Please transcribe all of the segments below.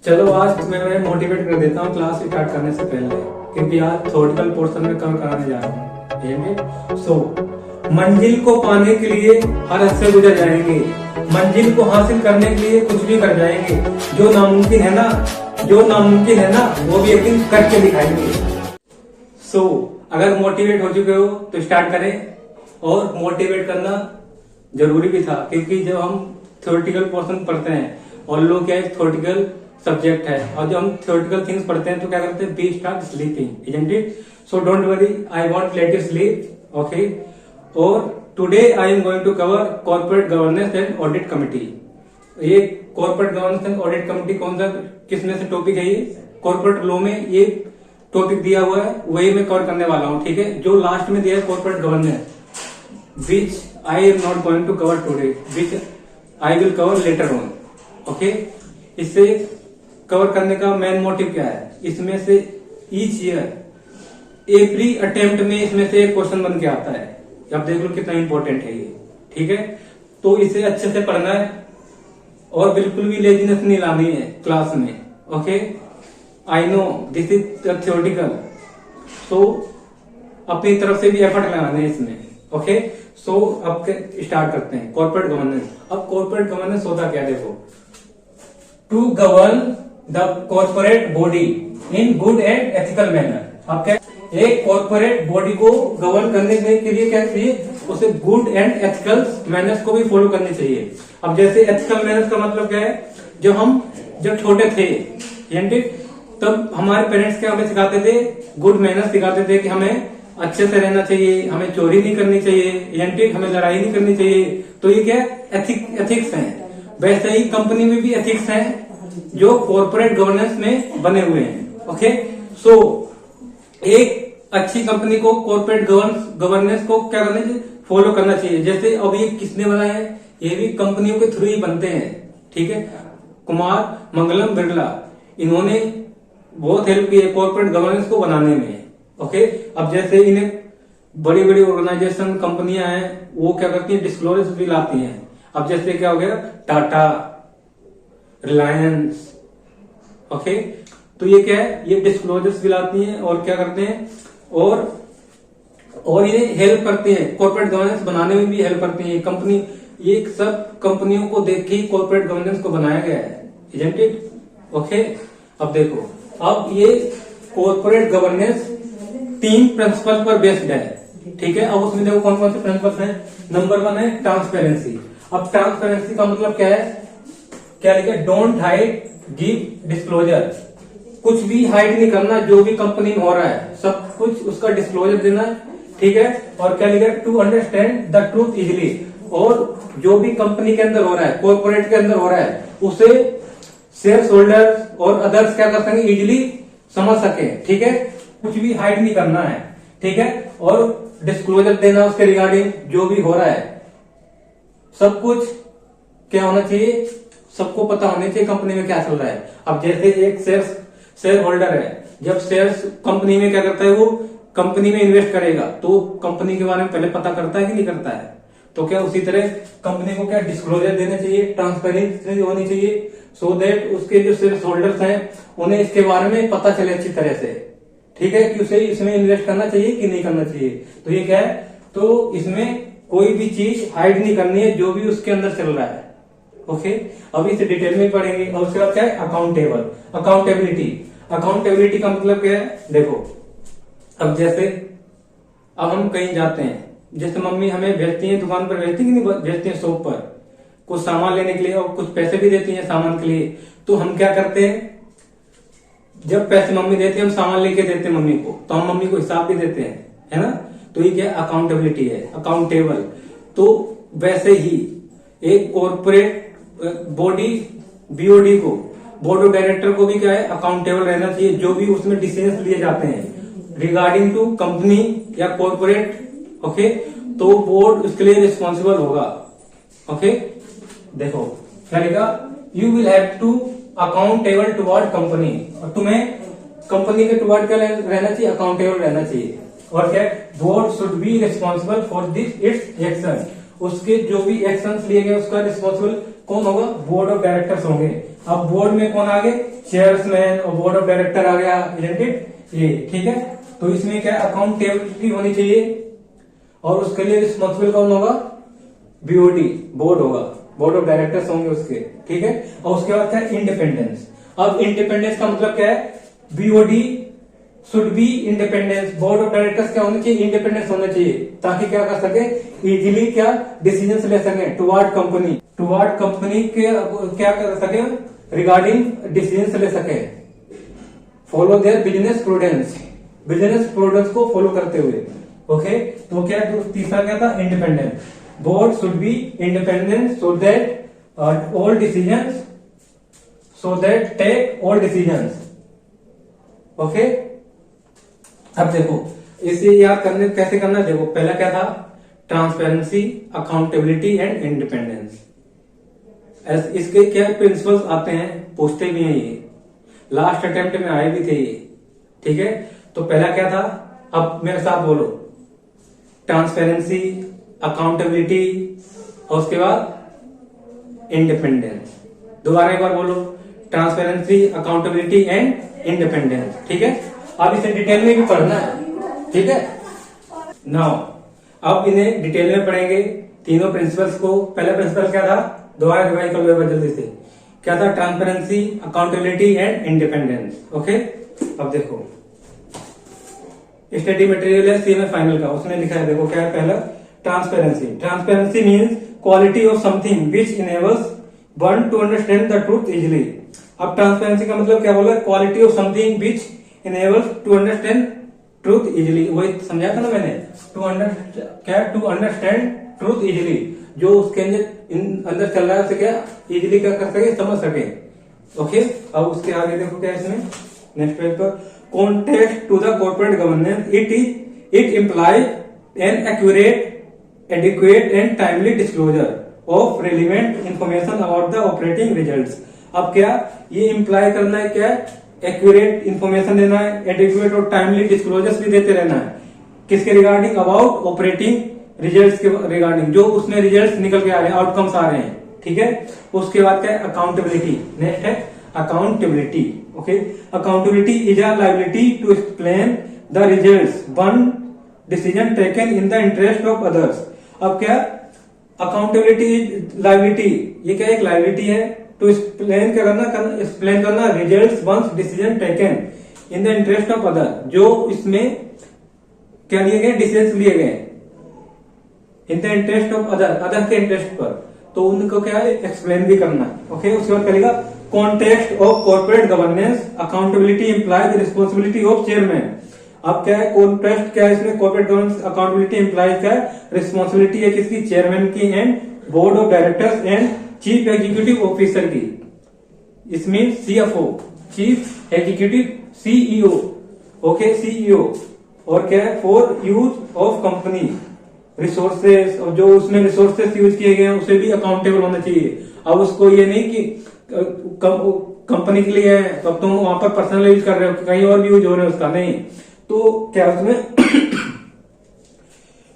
चलो आज मैं मोटिवेट कर देता हूँ क्लास स्टार्ट करने से पहले, क्योंकि आज थ्योरेटिकल पोर्शन में कवर कराने जा रहे हैं। सो मंजिल को पाने के लिए हर रास्ते गुजर जाएंगे, मंजिल को हासिल करने के लिए कुछ भी कर जाएंगे। जो नामुमकिन है ना वो भी एक दिन करके दिखाएंगे। सो अगर मोटिवेट हो चुके हो तो स्टार्ट करें। और मोटिवेट करना जरूरी भी था, क्योंकि जब हम थ्योरेटिकल पोर्शन पढ़ते हैं और लोग क्या है थ्योरेटिकल सब्जेक्ट है, और जब हम थ्योरेटिकल थिंग्स पढ़ते हैं तो क्या करते हैं, we start sleeping, isn't it? So don't worry, I want let you sleep, okay. और today I am going to cover corporate governance and audit committee. ये corporate governance and audit committee कौन सा, किस में से टॉपिक है? ये corporate law में ये टॉपिक दिया हुआ है, वही मैं कवर करने वाला हूँ, ठीक है। जो लास्ट में दिया है corporate governance, which I am not going to cover today, which I will cover later on, okay? इससे कवर करने का मेन मोटिव क्या है? इसमें से ईच ईयर एवरी अटेम्प्ट में इसमें से एक क्वेश्चन बन के आता है। अब देख लो कितना इंपॉर्टेंट है ये, ठीक है। तो इसे अच्छे से पढ़ना है और बिल्कुल भी लेजीनेस नहीं लानी है क्लास में, okay. I know this is theoretical, so अपनी तरफ से भी एफर्ट लगाना है इसमें, ओके। सो अब स्टार्ट करते हैं कॉर्पोरेट गवर्नेंस। अब कॉर्पोरेट गवर्नेंस होता क्या, देखो, to govern the corporate body in good and ethical manner. अब क्या, एक कॉर्पोरेट बॉडी को गवर्न करने के लिए क्या चाहिए, उसे गुड एंड एथिकल मैनर्स को भी फॉलो करनी चाहिए। अब जैसे एथिकल मैनर्स का मतलब क्या है, जब छोटे थे तब हमारे पेरेंट्स क्या हमें सिखाते थे, गुड मैनर्स सिखाते थे कि हमें अच्छे से रहना चाहिए, हमें चोरी नहीं करनी चाहिए, हमें लड़ाई नहीं करनी चाहिए। तो ये क्या एथिक्स हैं। वैसे ही कंपनी में भी एथिक्स हैं जो कॉर्पोरेट गवर्नेंस में बने हुए हैं, ओके। सो एक अच्छी कंपनी को कॉर्पोरेट गवर्नेंस को क्या करना चाहिए, फॉलो करना चाहिए। जैसे अब ये किसने बनाया है, ये भी कंपनियों के थ्रू ही बनते हैं, ठीक है। कुमार मंगलम बिरला, इन्होंने बहुत हेल्प की है कॉर्पोरेट गवर्नेंस को बनाने में, ओके। अब जैसे इन्हें बड़ी बड़ी ऑर्गेनाइजेशन कंपनियां हैं, वो क्या करती हैं, डिस्क्लोजर्स भी लाती हैं। अब जैसे क्या हो गया, टाटा, रिलायंस, ओके। तो ये क्या है, ये डिस्क्लोजर्स भी लाती हैं और क्या करते हैं, और इन्हें हेल्प करते हैं, कॉर्पोरेट गवर्नेंस बनाने में भी हेल्प करती है कंपनी। ये सब कंपनियों को देख के ही कॉर्पोरेट गवर्नेंस को बनाया गया है, इजंट इट? ओके। अब देखो, अब ये कॉर्पोरेट गवर्नेंस 3 प्रिंसिपल पर बेस्ड है, ठीक है। अब उसमें देखो कौन कौन से प्रिंसिपल्स हैं। नंबर 1 है ट्रांसपेरेंसी। अब ट्रांसपेरेंसी का मतलब क्या है, क्या लिखा है, डोंट हाइड गिव डिस्क्लोजर। कुछ भी हाइड नहीं करना, जो भी कंपनी में हो रहा है सब कुछ उसका डिस्क्लोजर देना, ठीक है। और क्या लिखा है, to understand the truth easily. और जो भी कंपनी के अंदर हो रहा है, कॉर्पोरेट के अंदर हो रहा है, उसे शेयर होल्डर्स और अदर्स क्या कर सकें, इजिली समझ सके, ठीक है। कुछ भी हाइड नहीं करना है, ठीक है। और डिस्क्लोजर देना उसके रिगार्डिंग जो भी हो रहा है, सब कुछ क्या होना चाहिए, सबको पता होना चाहिए कंपनी में क्या चल रहा है। अब जैसे एक शेयर होल्डर है, जब शेयर्स कंपनी में क्या करता है, वो कंपनी में इन्वेस्ट करेगा तो कंपनी के बारे में पहले पता करता है कि नहीं करता है। तो क्या उसी तरह कंपनी को क्या डिस्क्लोजर देना चाहिए, ट्रांसपेरेंसी होनी चाहिए, सो दैट उसके जो शेयर होल्डर्स हैं उन्हें इसके बारे में पता चले अच्छी तरह से, ठीक है, कि उसे इसमें इन्वेस्ट करना चाहिए कि नहीं करना चाहिए। तो ये क्या है, तो इसमें कोई भी चीज हाइड नहीं करनी है जो भी उसके अंदर चल रहा है, ओके। अब इसे डिटेल में पढ़ेंगे। और उसके बाद क्या है, अकाउंटेबिलिटी का मतलब क्या है, देखो, अब जैसे अब हम कहीं जाते हैं, जैसे मम्मी हमें भेजती है दुकान पर, भेजती कि नहीं भेजती है, शॉप पर कुछ सामान लेने के लिए, और कुछ पैसे भी देती है सामान के लिए। तो हम क्या करते हैं, जब पैसे मम्मी देते हैं, हम सामान लेके देते हैं मम्मी को, तो हम मम्मी को हिसाब भी देते हैं, है ना। तो ये क्या अकाउंटेबिलिटी है, अकाउंटेबल। तो वैसे ही एक कॉर्पोरेट बॉडी बीओडी को, बोर्ड ऑफ डायरेक्टर को भी क्या है, अकाउंटेबल रहना चाहिए। जो भी उसमें डिसीजन लिए जाते हैं रिगार्डिंग टू कंपनी या कॉर्पोरेट, ओके, तो बोर्ड उसके लिए रिस्पॉन्सिबल होगा, ओके। देखो क्या लिखा, you will have to accountable toward company, और तुम्हें कंपनी के टुवर्ड क्या रहना चाहिए, अकाउंटेबल रहना चाहिए। और क्या, board should be responsible for this it's action, उसके जो भी एक्शंस लिए गए उसका रिस्पॉन्सिबल कौन होगा, बोर्ड ऑफ डायरेक्टर्स होंगे। अब बोर्ड में कौन आ गए, चेयरमैन, और बोर्ड ऑफ डायरेक्टर आ गया, इलेक्टेड ये, ठीक है। तो इसमें क्या अकाउंटेबिलिटी होनी चाहिए, और उसके लिए रिस्पॉन्सिबल कौन होगा, बीओडी, बोर्ड होगा, बोर्ड ऑफ डायरेक्टर्स होंगे उसके, ठीक है। और उसके बाद क्या है, इंडिपेंडेंस। अब इंडिपेंडेंस का मतलब क्या है, BOD should be independence, board of directors क्या होना चाहिए, इंडिपेंडेंस होना चाहिए, ताकि क्या कर सके, इजीली क्या डिसीजन ले सके टुवार्ड कंपनी के क्या कर सके, रिगार्डिंग डिसीजन ले सके, फॉलो देयर बिजनेस प्रूडेंस को फॉलो करते हुए, ओके। तो क्या तीसरा क्या था, independence. Board should be independent so that all decisions, take all decisions, okay. अब देखो इसे याद करने कैसे करना, देखो पहला क्या था, ट्रांसपेरेंसी, अकाउंटेबिलिटी एंड इंडिपेंडेंस। इसके क्या प्रिंसिपल्स आते हैं, पूछते भी हैं, ये लास्ट अटेम्प्ट में आए भी थे ये, ठीक है। तो पहला क्या था, अब मेरे साथ बोलो, ट्रांसपेरेंसी, अकाउंटेबिलिटी, और उसके बाद इंडिपेंडेंस। दोबारा एक बार बोलो, ट्रांसपेरेंसी, अकाउंटेबिलिटी एंड इंडिपेंडेंस, ठीक है। अब इसे डिटेल में भी पढ़ना है, ठीक है। नाउ अब इन्हें डिटेल में पढ़ेंगे तीनों प्रिंसिपल्स को। पहला प्रिंसिपल क्या था, दोबारा रिवाइज कर लो जल्दी से, क्या था, transparency, accountability and independence, okay. अब देखो स्टडी मटेरियल है सी में फाइनल का, उसने लिखा है, देखो क्या है, पहला transparency means quality of something which enables one to understand the truth easily. अब ट्रांसपेरेंसी का मतलब क्या बोला, quality of something which enables to understand truth easily, वही समझा था ना मैंने, टू अंडरस्टैंड ट्रूथ इजिली, जो उसके अंदर चल रहा है उसे क्या इजिली क्या कर सके, समझ सके, ओके। अब उसके आगे देखो क्या इसमें, नेक्स्ट पेज पर, context to the corporate governance, it implies an accurate, adequate and timely disclosure of relevant information about the operating results. अब क्या ये इम्प्लाई करना है, क्या एक्यूरेट इंफॉर्मेशन देना है, एडिक्वेट और टाइमली डिस्क्लोजर्स भी देते रहना है, किसके रिगार्डिंग, अबाउट ऑपरेटिंग रिजल्ट्स के रिगार्डिंग, जो उसमें रिजल्ट्स निकल के आ रहे हैं, आउटकम्स आ रहे हैं, ठीक है। उसके बाद क्या है, अकाउंटेबिलिटी, नेक्स्ट है accountability, okay. Accountability is a liability to explain the results one decision taken in the interest of others. अब क्या अकाउंटेबिलिटी, लायबिलिटी, ये क्या एक लायबिलिटी है, टू एक्सप्लेन करना results once decision taken in the interest of other, जो इसमें क्या लिए गए, डिसीजन लिए गए in the interest of other के इंटरेस्ट पर, तो उनको क्या है एक्सप्लेन भी करना, ओके। उसके बाद करेगा context of corporate governance, accountability implies responsibility of chairman. अब क्या है, कॉन्टेक्स्ट क्या है इसमें, कॉर्पोरेट गवर्नेंस, अकाउंटेबिलिटी इम्प्लाइज क्या है, रिस्पॉन्सिबिलिटी है किसकी, चेयरमैन की and board of directors and chief executive officer की। इसमें CFO, chief executive, CEO, okay, CEO, और क्या है, for use of company resources, और जो उसमें रिसोर्सेज यूज किए गए हैं उसे भी अकाउंटेबल होना चाहिए। अब उसको ये नहीं कि कंपनी के लिए है तो अब तुम वहां पर पर्सनल यूज कर रहे हो, कहीं और भी यूज हो रहे हो उसका, नहीं। तो क्या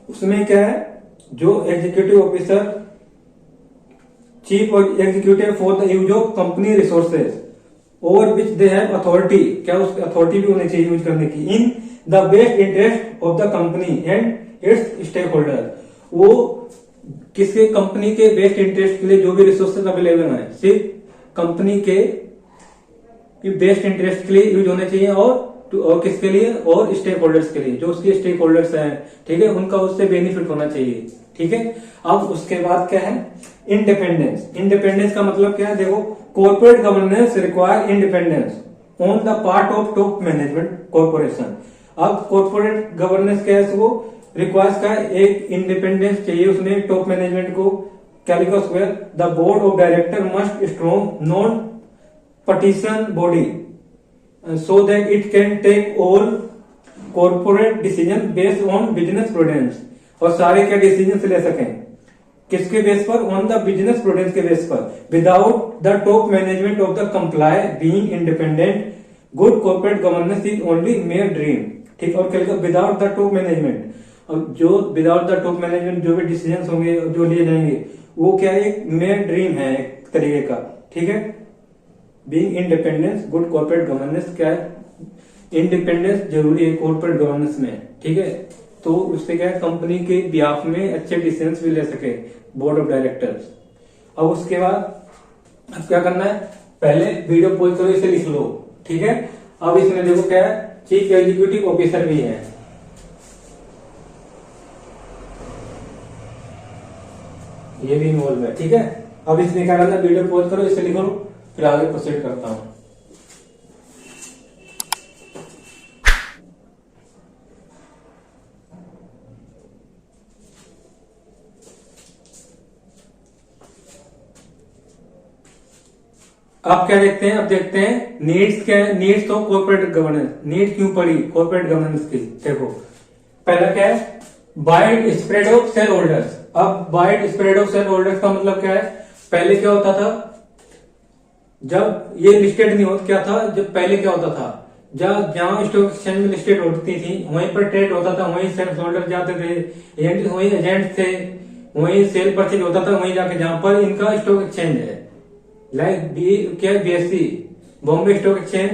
उसमें क्या है, जो executive officer, chief executive for the use of company resources over which they have authority, क्या उसकी अथॉरिटी भी होनी चाहिए यूज करने की, in the best interest of the company and its stakeholder. वो किसके, कंपनी के बेस्ट इंटरेस्ट के लिए जो भी रिसोर्सेज अवेलेबल है, सिर्फ कंपनी के बेस्ट इंटरेस्ट के लिए यूज होने चाहिए, और किसके लिए, और स्टेक होल्डर्स के लिए, जो उसके स्टेक होल्डर्स हैं, ठीक है, उनका उससे बेनिफिट होना चाहिए, ठीक है। अब उसके बाद क्या है, इंडिपेंडेंस का मतलब क्या है, देखो corporate governance require independence on the part of top management corporation. अब कॉर्पोरेट गवर्नेंस क्या है, वो रिक्वायर्स का एक इंडिपेंडेंस चाहिए उसमें टॉप मैनेजमेंट को, क्या लिखा square, the board of director must strong non partition body so that it can take all corporate decision based on business prudence, और सारे क्या डिसीजन ले सकें किसके बेस पर, ऑन द बिजनेस प्रूडेंस के बेस पर, without the top management of the comply being independent good corporate governance is only mayor dream, ठीक। और क्या, विदाउट द टॉप मैनेजमेंट, जो विदाउट द टॉप मैनेजमेंट जो भी डिसीजन होंगे जो लिए जाएंगे वो क्या एक मेयर ड्रीम है, एक तरीके का, ठीक है। Being independence good corporate governance, क्या है, इंडिपेंडेंस जरूरी है कॉर्पोरेट गवर्नेंस में, ठीक है। तो उससे क्या है, कंपनी के बिहाफ में अच्छे डिसीजंस भी ले सके बोर्ड ऑफ डायरेक्टर्स। अब उसके बाद अब क्या करना है, पहले वीडियो पॉज करो, इसे लिख लो, ठीक है। अब इसमें देखो क्या है, चीफ एग्जीक्यूटिव ऑफिसर भी है, ये भी इन्वॉल्व है, ठीक है। अब इसमें क्या करना है, वीडियो पॉज करो, इसे लिखो, फिर आगे प्रोसीड करता हूं। अब क्या देखते हैं, अब देखते हैं नीड्स क्या है, नीड्स तो कॉर्पोरेट गवर्नेंस, नीड क्यों पड़ी कॉर्पोरेट गवर्नेंस की, देखो पहला क्या है, wide spread of shareholders. अब wide spread of shareholders का मतलब क्या है, पहले क्या होता था, जब ये लिस्टेड नहीं होता, क्या था, जब पहले क्या होता था, जब जहां स्टॉक एक्सचेंज में लिस्टेड होती थी वहीं पर ट्रेड होता था, वहीं शेयर होल्डर जाते थे, एजेंट वहीं एजेंट थे, वहीं सेल परचेज होता था, वहीं जाके जहां पर इनका स्टॉक एक्सचेंज है, लाइक क्या BSc, Bombay stock exchange,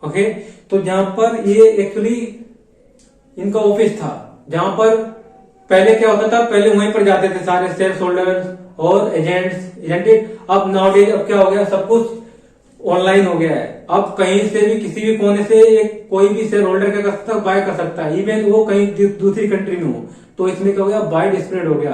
okay. तो जहां पर ये एक्चुअली इनका ऑफिस था, जहां पर पहले क्या होता था, पहले वहीं पर जाते थे सारे शेयर होल्डर्स और एजेंट। अब नाउडेज अब क्या हो गया, सब कुछ ऑनलाइन हो गया है। अब कहीं से भी किसी भी कोने से एक कोई भी शेयर होल्डर क्या कर सकता है, बाय कर सकता है, इवन वो कहीं दूसरी कंट्री में हो। तो इसमें क्या हो गया, वाइड स्प्रेड हो गया,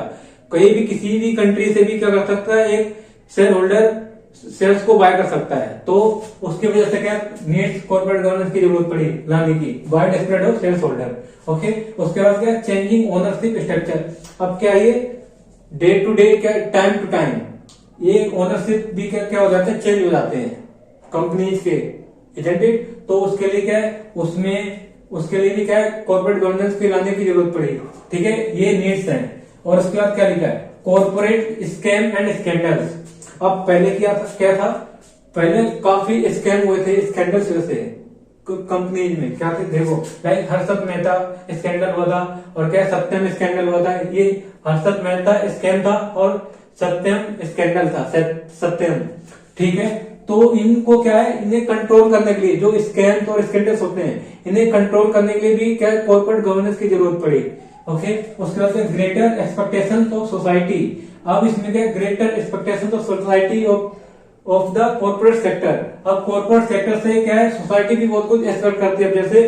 कहीं भी किसी भी कंट्री से भी क्या कर सकता है, एक शेयर होल्डर शेयर्स को बाय कर सकता है। तो उसकी वजह से क्या नीड्स कॉर्पोरेट गवर्नेंस की जरूरत पड़ी लाने की, wide spread of share holder, okay. उसके बाद क्या, चेंजिंग ओनरशिप स्ट्रक्चर। अब क्या ये डे टू डे, क्या टाइम टू टाइम ये ओनरशिप भी क्या हो जाते हैं, चेंज हो जाते हैं कंपनीज के, एजेंटेड। तो उसके लिए क्या है, उसके लिए भी क्या है, कॉर्पोरेट गवर्नेंस के लाने की जरूरत पड़ी, ठीक है। ये नीड्स हैं। और उसके बाद क्या लिखा है, कॉर्पोरेट स्कैम एंड स्कैंडल्स। अब पहले क्या था, पहले काफी स्कैम हुए थे, स्कैंडल्स से कंपनीज में क्या थे, देखो लाइक हर्षद मेहता स्कैंडल हुआ था, और क्या सत्यम स्कैंडल हुआ था। ये हर्षद मेहता स्कैम था और सत्यम स्कैंडल था, सत्यम, ठीक है। तो इनको क्या है, इन्हें कंट्रोल करने के लिए, जो स्कैम और स्कैंडल्स होते हैं, इन्हें कंट्रोल करने के लिए भी क्या कॉर्पोरेट गवर्नेंस की जरूरत पड़ी, ओके। उसके बाद ग्रेटर एक्सपेक्टेशन ऑफ सोसाइटी। अब इसमें क्या, greater expectation of society of the corporate sector. अब कॉर्पोरेट सेक्टर से क्या है, सोसाइटी भी बहुत कुछ एक्सपेक्ट करती है। जैसे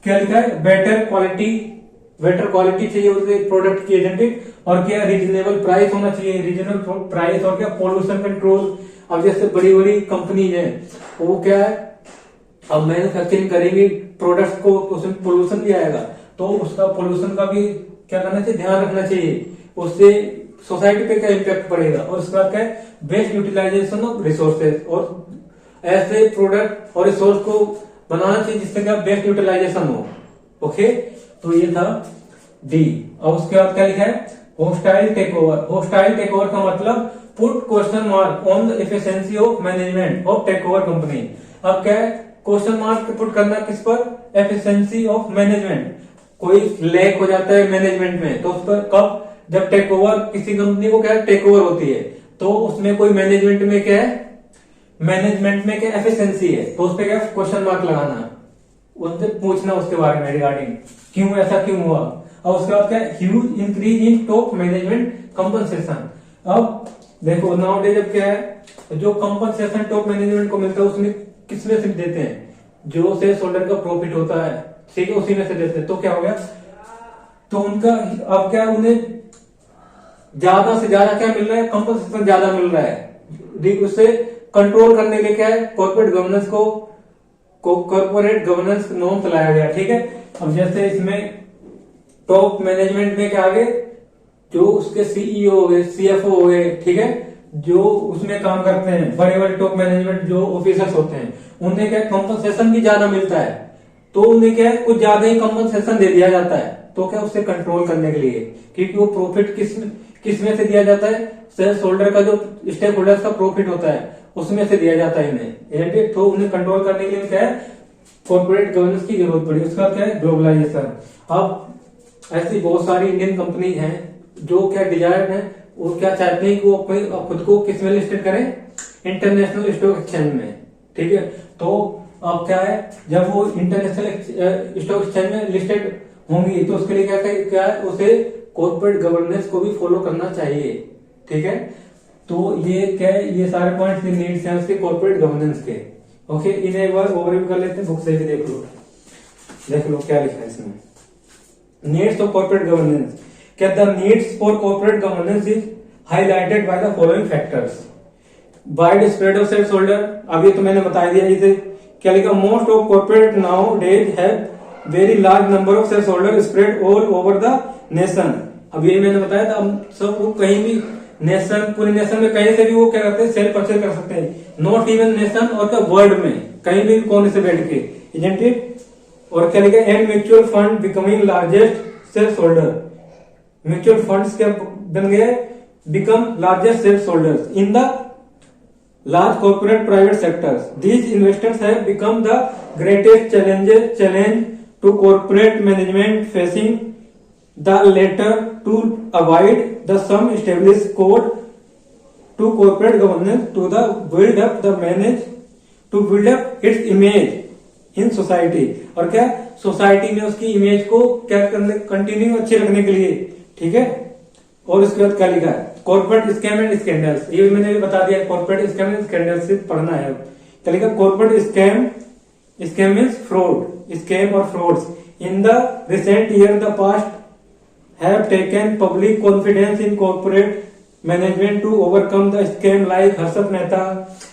क्या लिखा है, बेटर क्वालिटी चाहिए उसके प्रोडक्ट की, एजेंटेड। और क्या, रीजनेबल प्राइस होना चाहिए, रीजनेबल प्राइस। और क्या, पोल्यूशन कंट्रोल। अब जैसे बड़ी बड़ी कंपनी है, वो क्या है, अब मैन्युफैक्चरिंग करेंगी प्रोडक्ट्स को, उसमें पोल्यूशन भी आएगा, तो उसका पोल्यूशन का भी क्या करना चाहिए, ध्यान रखना चाहिए। उससे सोसाइटी पे क्या इम्पैक्ट पड़ेगा। और उसके बाद क्या है, बेस्ट यूटिलाइजेशन ऑफ रिसोर्सेज। और ऐसे प्रोडक्ट और रिसोर्स को बनाना चाहिए जिससे क्या बेस्ट यूटिलाइजेशन हो, ओके। तो ये था डी। और उसके बाद क्या लिखा है, hostile takeover. Hostile takeover का मतलब put question mark on the efficiency of management of takeover company. अब क्या है, क्वेश्चन मार्क पुट करना किस पर, एफिशिएंसी ऑफ मैनेजमेंट। कोई लैक हो जाता है मैनेजमेंट में, तो उस पर कब, जब टेक ओवर किसी कंपनी को क्या टेक ओवर होती है, तो उसमें कोई मैनेजमेंट में क्या है, मैनेजमेंट में क्या एफिशिएंसी है, तो उस पर क्या क्वेश्चन मार्क लगाना, उनसे पूछना उसके बारे में रिगार्डिंग क्यों ऐसा क्यों हुआ। और उसके बाद क्या, huge increase in top management compensation. अब देखो नाउ जब क्या है, जो कंपनसेशन टॉप मैनेजमेंट को मिलता है उसमें किसमें से देते हैं, जो शेयर होल्डर का प्रॉफिट होता है, ठीक है, उसी में से देते हैं। तो क्या हो गया, तो उनका अब क्या, उन्हें ज्यादा से ज्यादा क्या मिल रहा है, कंपनसेशन ज्यादा मिल रहा है। उससे कंट्रोल करने के लिए क्या है, कॉर्पोरेट गवर्नेंस को कॉर्पोरेट गवर्नेंस नॉर्म लाया गया, ठीक है। अब जैसे इसमें टॉप मैनेजमेंट में क्या आगे, जो उसके सीईओ हो गए, सीएफओ हो गए, ठीक है, जो उसमें काम करते हैं, बड़े बड़े टॉप मैनेजमेंट जो ऑफिसर्स होते हैं, उन्हें क्या कंपनसेशन भी ज्यादा मिलता है। तो उन्हें क्या है, कुछ ज्यादा ही कंपनसेशन दे दिया जाता है। तो क्या, उससे कंट्रोल करने के लिए, क्योंकि वो प्रॉफिट किस में से दिया जाता है, शेयर होल्डर का जो स्टेक होल्डर का प्रॉफिट होता है उसमें से दिया जाता है इन्हें। तो उन्हें कंट्रोल करने के लिए क्या है, कॉर्पोरेट गवर्नेंस की जरूरत पड़ी। उसका क्या है, ग्लोबलाइजेशन। अब ऐसी बहुत सारी इंडियन कंपनी हैं जो क्या डिजायर है वो क्या चाहते हैं कि वो खुद को किस में लिस्टेड करें, इंटरनेशनल स्टॉक एक्सचेंज में, ठीक है। तो अब क्या है, जब वो इंटरनेशनल स्टॉक एक्सचेंज में लिस्टेड होंगी तो उसके लिए क्या है, उसे कॉर्पोरेट गवर्नेंस को भी फॉलो करना चाहिए, ठीक है। तो ये क्या है, ये सारे पॉइंट्स नीड्स हैं उसके कॉर्पोरेट गवर्नेंस के। ओके, इन्हें एक बार ओवरव्यू कर लेते हैं, बुक से भी देख लो क्या लिखा है इसमें। नीड्स ऑफ कॉर्पोरेट गवर्नेंस, क्या the needs for corporate governance is highlighted by the following factors. Wide spread of share holder, अभी तो मैंने बता दिया इसे। क्या लिखा, most of corporate now days have very large number of share holder spread all over the nation. अब ये मैंने बताया था, हम सब वो कहीं भी नेशन, पूरे नेशन में कहीं से भी वो क्या करते हैं, सेल परचेज कर सकते हैं, नॉट इवन नेशन और क्या वर्ल्ड में कहीं भी कोने से बैठ के, इजंट इट। और क्या लिखा, and mutual fund becoming largest share holder, mutual funds क्या बन गए, become largest share holders in the large corporate private sectors. These investors have become the greatest challenge to corporate management, facing the latter to avoid the some established code to corporate governance to the build up its image in society. और क्या, society में उसकी image को क्या करने, continue अच्छी रखने के लिए, ठीक है। और उसके बाद क्या लिखा है, कॉर्पोरेट स्कैम एंड स्कैंडल्स, ये मैंने भी बता दिया, कॉर्पोरेट स्कैम एंड स्कैंडल्स से पढ़ना है। क्या लिखा, corporate scam means fraud, scam और frauds in the recent year the past have taken public confidence in corporate management to overcome the scam like Harshad Mehta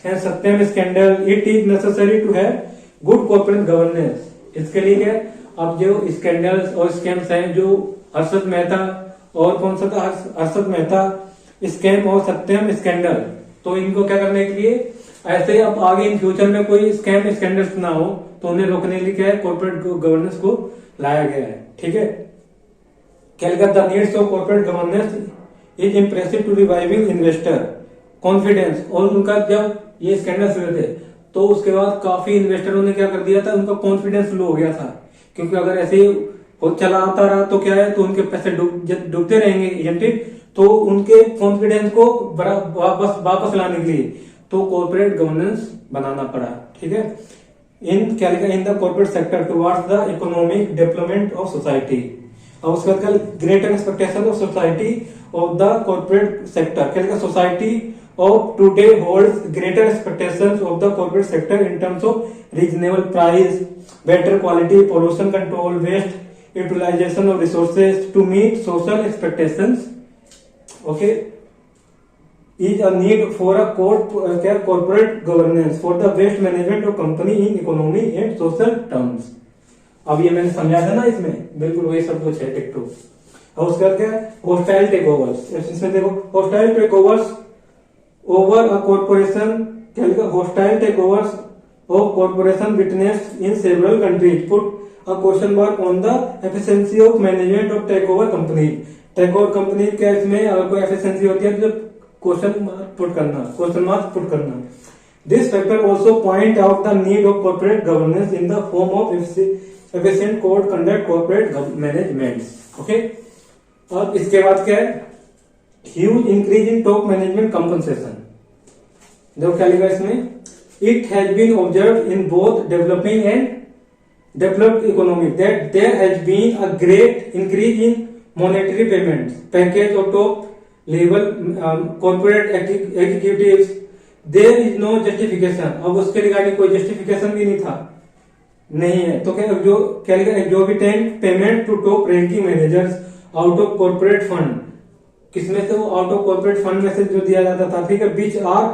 and Satyam scandal. It is necessary to have good corporate governance. इसके लिए क्या, अब जो scandals और scams हैं, जो हर्षद मेहता और कौन सा था, हर्षद मेहता स्कैम और सत्यम स्कैंडल, तो इनको क्या करने के लिए, ऐसे अब आगे इन फ्यूचर में कोई स्कैम स्कैंडल्स ना हो तो उन्हें रोकने के लिए क्या है, कॉर्पोरेट गवर्नेंस को लाया गया है, ठीक है। क्या लिखा, the needs of corporate governance is impressive to reviving investor confidence. और उनका जब ये स्कैंडल्स हुए थे तो उसके बाद काफी इन्वेस्टरों ने क्या कर दिया था, उनका कॉन्फिडेंस लो हो गया था, क्योंकि अगर ऐसे चला आता रहा तो क्या है, तो उनके पैसे डूबते रहेंगे, इजंट इट। तो उनके कॉन्फिडेंस को वापस लाने के लिए तो कॉर्पोरेट गवर्नेंस बनाना पड़ा, ठीक है। इन क्या लिखा, in the corporate sector towards the economic development of society. और उसके बाद greater expectation of society of the corporate sector. क्या लिखा, society of today holds greater expectations of the corporate sector in terms of reasonable price, better quality, pollution control, waste utilization of resources to meet social expectations. Okay, is a need for a corporate governance for the best management of company in economy and social terms. अब ये मैंने समझा था ना, इसमें बिल्कुल वही सब कुछ है, टिक टू। और उसका क्या, हॉस्टाइल टेक ओवर्स। इसमें देखो, hostile takeovers over a corporation, क्या लिखा, hostile takeovers of corporation witnessed in several countries put a question mark on the efficiency of management of takeover company. takeover company के इसमें अगर कोई efficiency होती है तो क्वेश्चन मार्क पुट करना। This factor also point out the need of corporate governance in the form of efficient code conduct corporate management. Okay, और इसके बाद क्या है, huge increase in top management compensation। देखो क्या लिखा इसमें, it has been observed in both developing and developed economy that there has been a great increase in monetary payments package of top level corporate executives. There is no justification। अब उसके regarding कोई justification भी नहीं था, नहीं है। तो क्या, जो क्या लिखा, exorbitant payment to top ranking managers out of corporate fund, किसमें से, वो आउट ऑफ कॉर्पोरेट फंड में से जो दिया जाता था, ठीक है। बीच are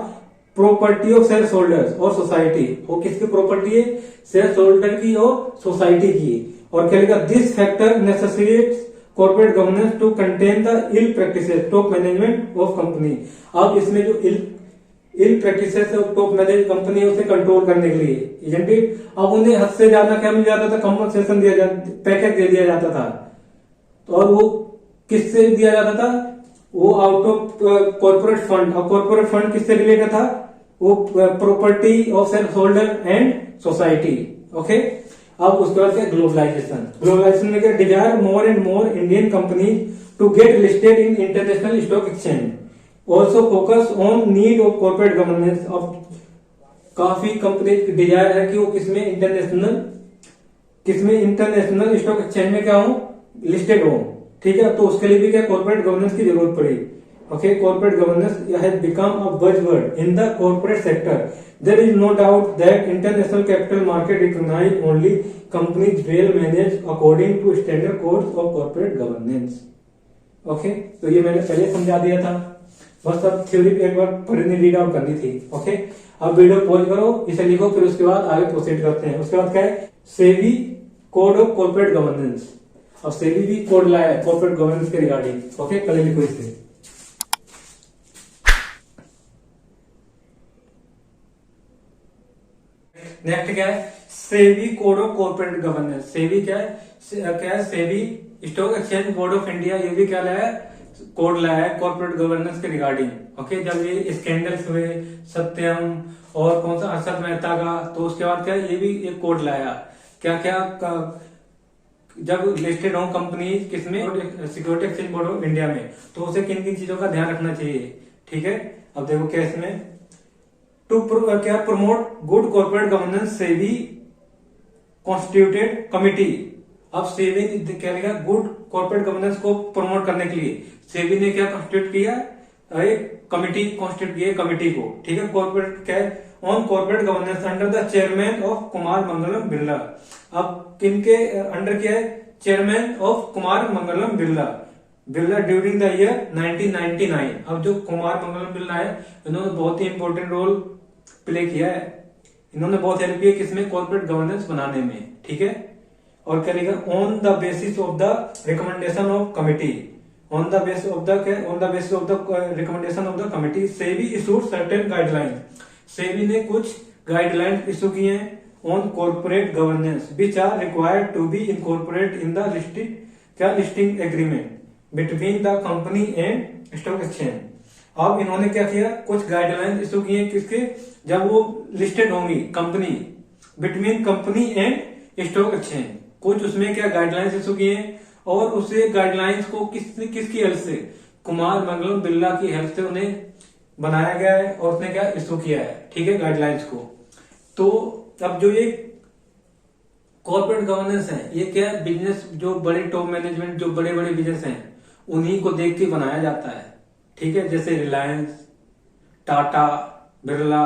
property of shareholders और सोसाइटी, वो किसकी प्रॉपर्टी है, शेयर होल्डर की और सोसाइटी की। और क्या लिखा, this factor necessitates corporate governance to contain the ill practices top management of company. अब इसमें जो ill practices of top management company है उसे कंट्रोल करने के लिए, इजंट इट। अब उन्हें हद से ज्यादा क्या मिल जाता था, कंपनसेशन दिया जाता, पैकेज दे दिया जाता था। तो और वो किससे दिया जाता था, वो आउट ऑफ कॉर्पोरेट फंड। और कॉर्पोरेट फंड किससे रिलेटेड था, वो property of shareholder and society. Okay, अब उसके बाद क्या, ग्लोबलाइजेशन। ग्लोबलाइजेशन में क्या, desire more and more Indian company to get listed in international stock exchange. Also focus on need of corporate governance. Of काफी company desire है कि वो किसमें इंटरनेशनल स्टॉक एक्सचेंज में क्या हो, लिस्टेड हो। ठीक है, तो उसके लिए भी क्या कॉर्पोरेट गवर्नेंस की जरूरत पड़ी। Okay, corporate governance has become a buzzword in the corporate sector. There is no doubt that international capital market recognise only companies well manage according to standard codes of corporate governance. Okay, तो ये मैंने पहले समझा दिया था, बस अब theory एक बार पढ़नी, रीड आउट करनी थी। ओके, अब वीडियो पॉज करो, इसे लिखो, फिर उसके बाद आगे प्रोसीड करते हैं। उसके बाद क्या है, SEBI code of corporate governance. अब सेबी भी कोड लाया है कॉर्पोरेट गवर्नेंस के रिगार्डिंग। ओके, पहले लिखो इसे। नेक्स्ट क्या है, SEBI code of corporate governance. SEBI क्या है SEBI stock exchange board of India, ये भी क्या लाया है, कोड लाया है कॉर्पोरेट गवर्नेंस के रिगार्डिंग। ओके, जब ये स्कैंडल्स हुए सत्यम और कौन सा हर्षद मेहता का, तो उसके बाद क्या ये भी एक कोड लाया, क्या क्या जब लिस्टेड हो कंपनी किसमें, security exchange board of India में, तो उसे किन किन चीजों का ध्यान रखना चाहिए। ठीक है, अब देखो क्या इसमें, टू क्या promote good corporate governance SEBI constituted committee. अब सेबी क्या लिखा, गुड कॉर्पोरेट गवर्नेंस को प्रमोट करने के लिए सेबी ने क्या कॉन्स्टिट्यूट किया, एक कमिटी कॉन्स्टिट्यूट किया, कमिटी को। ठीक है, कॉर्पोरेट क्या है, on corporate governance under the chairman of Kumar Mangalam Birla. अब किनके अंडर क्या है, chairman of Kumar Mangalam Birla during the year 1999। अब जो कुमार मंगलम बिरला है, इन्होंने बहुत ही इंपॉर्टेंट रोल प्ले किया है, इन्होंने बहुत हेल्प की किसमें, कॉर्पोरेट गवर्नेंस बनाने में। ठीक है, और क्या लिखा, on the basis of the recommendation of committee, on the basis of the recommendation of the committee SEBI issued certain guideline. SEBI ने कुछ गाइडलाइन इशू किए हैं on corporate governance which are required to be incorporate in the listing agreement between the company and stock exchange. अब इन्होंने क्या किया, कुछ guideline issue किए किसके, जब वो लिस्टेड होंगी company, between company and stock exchange, कुछ उसमें क्या गाइडलाइंस इशू किए, और उसे गाइडलाइंस को किसकी हेल्प से, कुमार मंगलम बिरला की हेल्प से उन्हें बनाया गया है, और उसने क्या इशू किया है। ठीक है, गाइडलाइंस को। तो अब जो ये कॉर्पोरेट गवर्नेंस है, ये क्या है, बिजनेस जो बड़े टॉप मैनेजमेंट, जो बड़े बड़े बिजनेस हैं, उन्हीं को देख के बनाया जाता है। ठीक है, जैसे Reliance, Tata, Birla,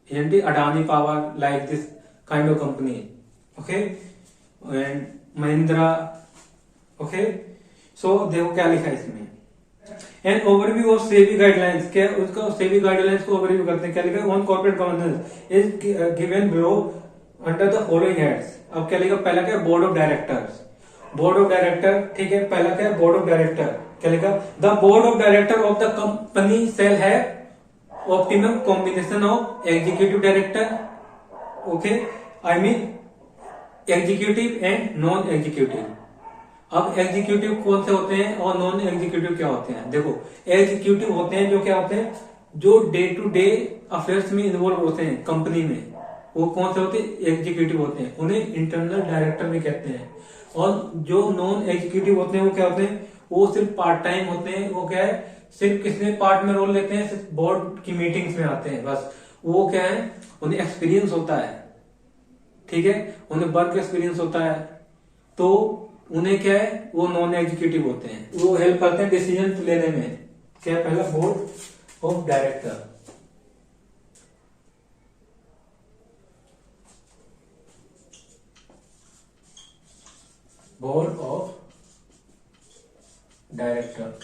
Adani power, like this kind of company. Okay, and Mahindra. Okay, so देखो क्या लिखा है इसमें, an overview of SEBI guidelines. क्या उसका सेबी गाइडलाइंस को ओवरव्यू करते हैं, क्या लिखा है, on corporate governance is given below under the following heads. अब क्या लिखा, पहला क्या, board of directors, board of director. ठीक है, पहला क्या है, बोर्ड ऑफ डायरेक्टर, क्या लिखा, the board of director of the company shall है optimum combination of executive director, okay, I mean executive and non executive. अब एग्जीक्यूटिव कौन से होते हैं और नॉन एग्जीक्यूटिव क्या होते हैं, देखो एग्जीक्यूटिव होते हैं जो क्या होते हैं, जो डे टू डे अफेयर्स में इन्वॉल्व होते हैं कंपनी में, वो कौन से होते हैं, एग्जीक्यूटिव होते हैं, उन्हें इंटरनल डायरेक्टर भी कहते हैं। और जो नॉन एग्जीक्यूटिव होते हैं वो क्या होते हैं, वो सिर्फ पार्ट टाइम होते हैं, वो क्या है, सिर्फ किसमें पार्ट में रोल लेते हैं, सिर्फ बोर्ड की मीटिंग्स में आते हैं बस। वो क्या है, उन्हें एक्सपीरियंस होता है। ठीक है, उन्हें वर्क एक्सपीरियंस होता है, तो उन्हें क्या है, वो नॉन एग्जीक्यूटिव होते हैं, वो हेल्प करते हैं डिसीजन लेने में। क्या है, पहला board of director, board of director,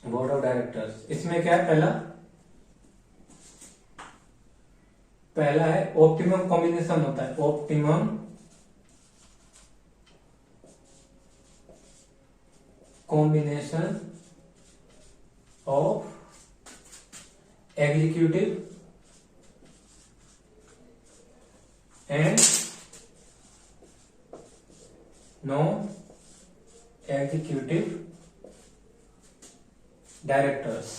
board of directors. इसमें क्या है, पहला है ऑप्टिमम कॉम्बिनेशन होता है, optimum combination of executive and non executive directors.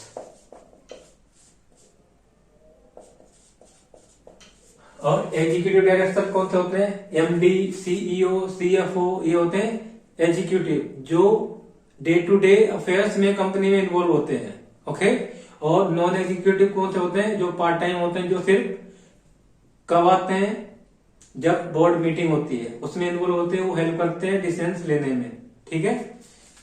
और एग्जीक्यूटिव डायरेक्टर कौन से होते हैं, एमडी, सीईओ, सीएफओ, ये होते हैं एग्जीक्यूटिव, जो डे टू डे अफेयर्स में कंपनी में इन्वॉल्व होते हैं। ओके, और नॉन एग्जीक्यूटिव कौन से होते हैं? जो पार्ट टाइम होते हैं, जो सिर्फ कब आते हैं? जब बोर्ड मीटिंग होती है उसमें इन्वॉल्व होते हैं, वो हेल्प करते हैं डिसीजंस लेने में। ठीक है,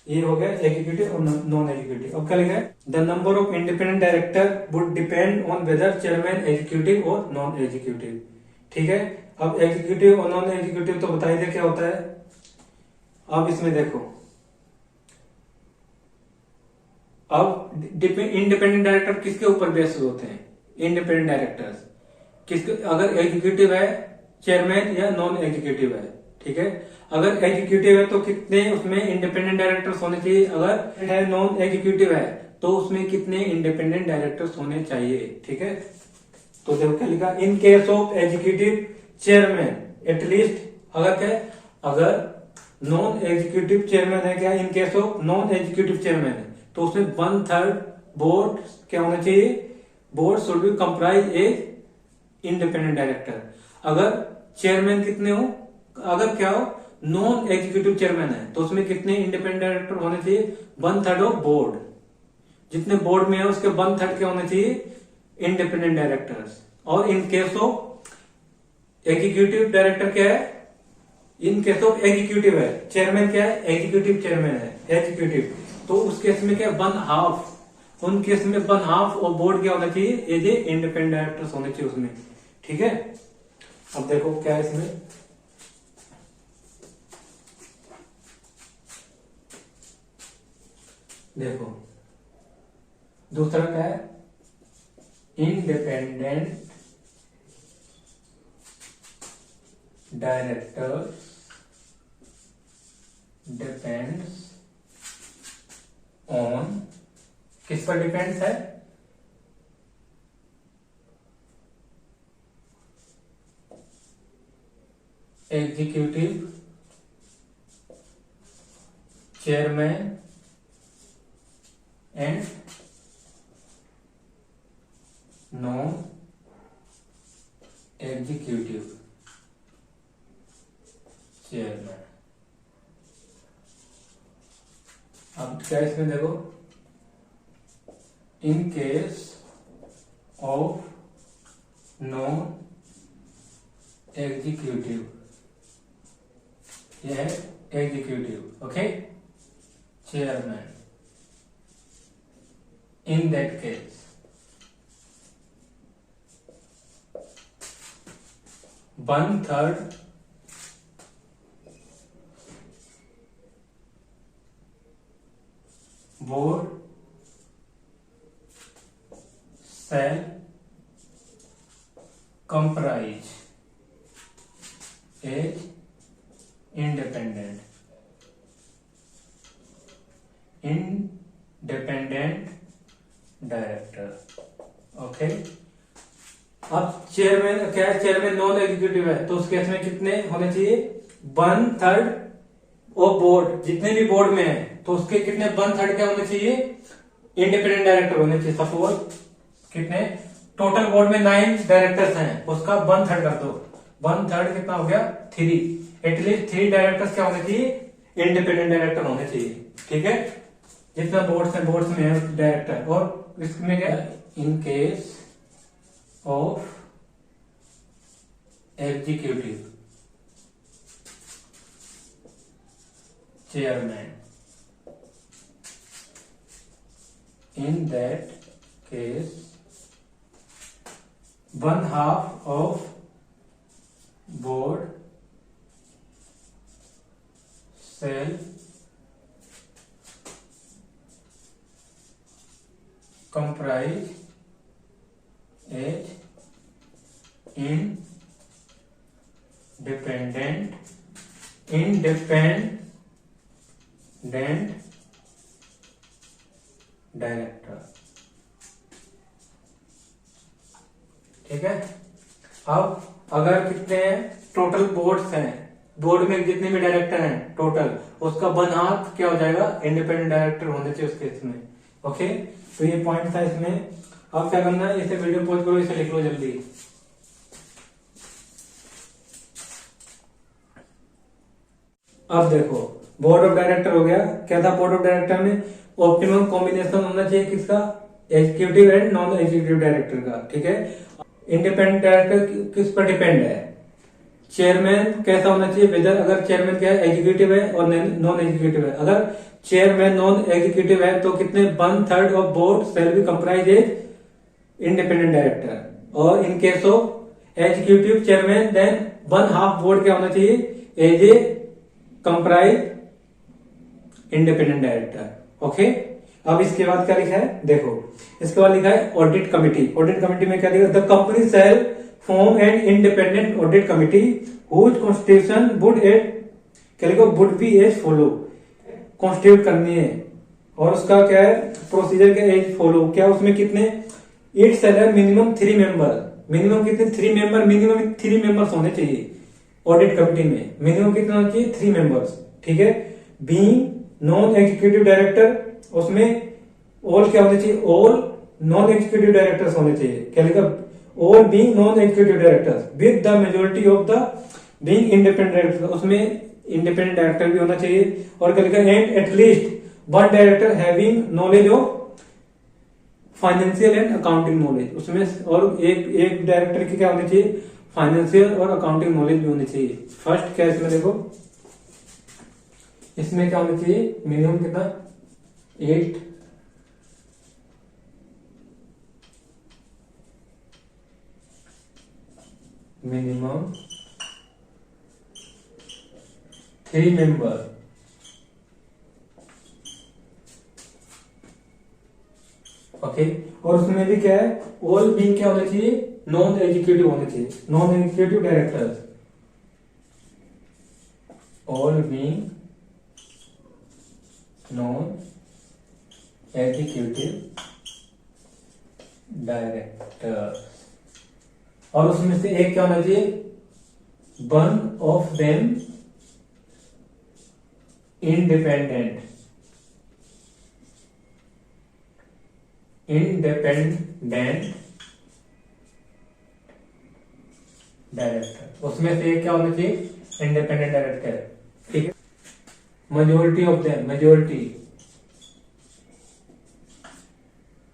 ये हो गया एग्जीक्यूटिव और नॉन एग्जीक्यूटिव। अब क्या लिखा है? The number of independent director would depend on whether chairman executive और नॉन एग्जीक्यूटिव। ठीक है, अब एग्जीक्यूटिव और नॉन एग्जीक्यूटिव तो बताइए दे क्या होता है। अब इसमें देखो, अब इंडिपेंडेंट डायरेक्टर किसके ऊपर बेस्ड होते हैं? इंडिपेंडेंट डायरेक्टर्स किसके, अगर एग्जीक्यूटिव है चेयरमैन या नॉन एग्जीक्यूटिव है। ठीक है, अगर एग्जीक्यूटिव है तो कितने उसमें इंडिपेंडेंट डायरेक्टर्स होने चाहिए? अगर है नॉन एग्जीक्यूटिव है तो उसमें कितने इंडिपेंडेंट डायरेक्टर्स होने चाहिए? ठीक है, तो देखो क्या लिखा, इन case of executive chairman at least, अगर क्या है, अगर नॉन एग्जीक्यूटिव चेयरमैन है क्या, इन case of non executive chairman है तो उसमें 1/3 बोर्ड क्या होना चाहिए? Board should B comprise a independent director. अगर चेयरमैन कितने हो, अगर क्या हो, नॉन एग्जीक्यूटिव चेयरमैन है तो उसमें कितने इंडिपेंडेंट डायरेक्टर होने चाहिए? 1/3 ऑफ बोर्ड। जितने बोर्ड में है उसके 1/3 क्या होने चाहिए? Independent directors. और in case of executive director क्या है? इन केस ऑफ एग्जीक्यूटिव है, चेयरमैन क्या है? एग्जीक्यूटिव चेयरमैन है, एग्जीक्यूटिव, तो उस केस में क्या 1/2, उन केस में 1/2 ऑफ बोर्ड क्या होना चाहिए? ये इंडिपेंडेंट डायरेक्टर्स होने चाहिए उसमें। ठीक है, अब देखो क्या है इसमें, देखो दूसरा क्या है? इंडिपेंडेंट डायरेक्टर्स डिपेंड्स ऑन, किस पर डिपेंड्स है? Executive chairman and non executive chairman. अब क्या इसमें देखो, इन केस ऑफ नॉन एग्जीक्यूटिव, यह है executive, okay, chairman, in that case 1/3 board shall comprise as independent director. Okay, अब चेयरमैन क्या है? चेयरमैन नॉन एग्जीक्यूटिव है तो उस केस में कितने होने चाहिए? 1/3 ऑफ बोर्ड, जितने भी बोर्ड में है तो उसके कितने 1/3 क्या होने चाहिए? इंडिपेंडेंट डायरेक्टर होने चाहिए। सपोज कितने टोटल बोर्ड में 9 डायरेक्टर्स हैं, उसका 1/3 कर दो, 1/3 कितना हो गया? 3। एटलीस्ट 3 डायरेक्टर्स क्या होने चाहिए? इंडिपेंडेंट डायरेक्टर होने चाहिए। ठीक है, जितना बोर्ड्स में है डायरेक्टर। और इसमें क्या, इन case of executive chairman, in that case 1/2 of board shall comprise as independent director. ठीक है, अब अगर कितने टोटल बोर्ड्स हैं, बोर्ड में जितने भी डायरेक्टर हैं टोटल, उसका 1/2 क्या हो जाएगा? इंडिपेंडेंट डायरेक्टर होने चाहिए उस केस में। ओके, तो ये पॉइंट था इसमें। अब क्या करना है, इसे वीडियो पॉज करो, इसे लिख लो जल्दी। अब देखो बोर्ड ऑफ डायरेक्टर हो गया, क्या था बोर्ड ऑफ डायरेक्टर में, ऑप्टिमम कॉम्बिनेशन होना चाहिए किसका, executive and non executive director का, ठीक है। इंडिपेंडेंट डायरेक्टर किस पर डिपेंड है, चेयरमैन कैसा होना चाहिए, वेदर अगर चेयरमैन क्या है, एग्जीक्यूटिव है और नॉन एग्जीक्यूटिव है। अगर चेयरमैन नॉन एग्जीक्यूटिव है तो कितने, 1/3 of board shall be comprise as independent director, और in case of executive chairman then 1/2 board क्या होना चाहिए, as a comprise independent director. Okay, अब इसके बाद क्या लिखा है, देखो इसके बाद लिखा है ऑडिट कमिटी। ऑडिट कमिटी में क्या लिखा है, the company shall form an independent audit committee whose constitution would at, क्या लिखो, would be as follow, constitute करनी है, और उसका क्या है प्रोसीजर, क्या एज फॉलो, क्या उसमें कितने, it shall have minimum 3 member, minimum कितने 3 मेंबर, मिनिमम 3 मेंबर्स होने चाहिए ऑडिट कमिटी में, मिनिमम कितना होना चाहिए 3 मेंबर्स, ठीक है। बीइंग नॉन एग्जीक्यूटिव डायरेक्टर, उसमें ऑल क्या होने चाहिए, ऑल नॉन एग्जीक्यूटिव डायरेक्टर्स होने चाहिए, क्या लिखा, all being non executive directors with the majority of the being independent director, उसमें इंडिपेंडेंट डायरेक्टर भी होना चाहिए, और क्या लिखा, and at least 1 director having knowledge of financial and accounting knowledge, उसमें और एक डायरेक्टर की क्या होनी चाहिए, फाइनेंशियल और अकाउंटिंग नॉलेज भी होनी चाहिए। फर्स्ट क्या इसमें देखो, इसमें क्या होना चाहिए, मिनिमम कितना 8, मिनिमम 3 मेंबर, ओके, और उसमें भी क्या है, ऑल बीइंग क्या होना चाहिए, नॉन एग्जीक्यूटिव होने चाहिए, non executive directors, all being non executive directors, और उसमें से एक क्या होना चाहिए, 1 ऑफ देम इंडिपेंडेंट डायरेक्टर, उसमें से एक क्या होना चाहिए, इंडिपेंडेंट डायरेक्टर, ठीक है। Majority of them,